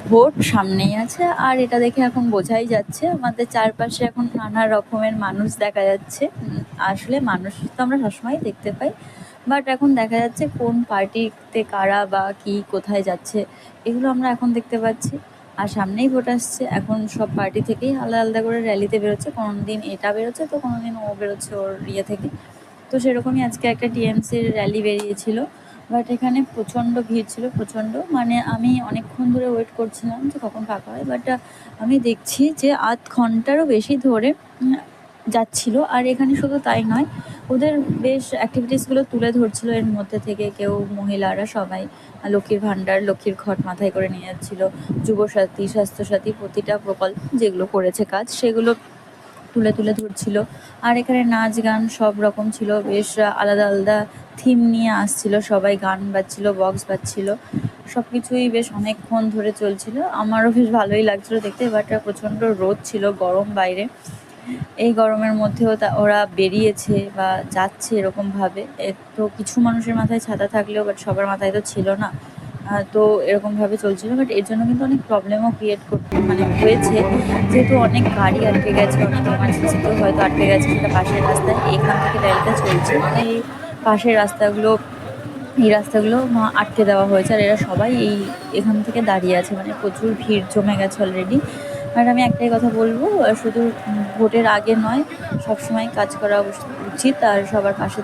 Vote সামনেই আছে, আর এটা দেখে এখন বোঝাই যাচ্ছে আমাদের চারপাশে এখন নানা রকমের মানুষ দেখা যাচ্ছে। আসলে মানুষ তো আমরা সবসময় দেখতে পাই, বাট এখন দেখা যাচ্ছে কোন পার্টিতে কারা বা কি কোথায় যাচ্ছে এগুলো আমরা এখন দেখতে পাচ্ছি। আর সামনেই ভোট আসছে, এখন সব পার্টি থেকেই আলাদা আলাদা করে র্যালিতে বেরোচ্ছে, কোনো দিন এটা বেরোচ্ছে তো কোনো দিন ও বেরোচ্ছে ওর ইয়ে থেকে। তো সেরকমই আজকে একটা টিএমসির র্যালি বেরিয়েছিল, বাট এখানে প্রচণ্ড ভিড় ছিল, প্রচণ্ড, মানে আমি অনেকক্ষণ ধরে ওয়েট করছিলাম যে কখন ফাঁকা হয়, বাট আমি দেখছি যে আধ ঘন্টারও বেশি ধরে যাচ্ছিল। আর এখানে শুধু তাই নয়, ওদের বেশ অ্যাক্টিভিটিসগুলো তুলে ধরছিল, এর মধ্যে থেকে কেউ মহিলারা সবাই লক্ষ্মীর ভাণ্ডার, লক্ষ্মীর ঘট মাথায় করে নিয়ে যাচ্ছিল, যুবসাথী, স্বাস্থ্যসাথী, প্রতিটা প্রকল্প যেগুলো করেছে কাজ সেগুলো তুলে তুলে ধরছিল। আর এখানে নাচ গান সব রকম ছিল, বেশ আলাদা আলাদা থিম নিয়ে আসছিল, সবাই গান বাজছিল, বক্স বাজছিল, সব কিছুই বেশ অনেকক্ষণ ধরে চলছিল। আমারও বেশ ভালোই লাগছিলো দেখতে, বাট প্রচণ্ড রোদ ছিল, গরম বাইরে। এই গরমের মধ্যেও ওরা বেরিয়েছে বা যাচ্ছে এরকমভাবে। তো কিছু মানুষের মাথায় ছাতা থাকলেও বাট সবার মাথায় তো ছিল না। তো এরকমভাবে চলছিল, বাট এর জন্য কিন্তু অনেক প্রবলেমও ক্রিয়েট হয়েছে, যেহেতু অনেক গাড়ি আটকে গেছে, অনেক এমার্জেন্সিতেও হয়তো আটকে গেছে, সেটা পাশের রাস্তায়। এখান থেকে র্যালিটা চলছে, এই পাশের এই রাস্তাগুলো আটকে দেওয়া হয়েছে, আর এরা সবাই এখান থেকে দাঁড়িয়ে আছে, মানে প্রচুর ভিড় জমে গেছে অলরেডি। আর আমি একটাই কথা বলবো, শুধু ভোটের আগে নয়, সবসময় কাজ করা উচিত আর সবার পাশে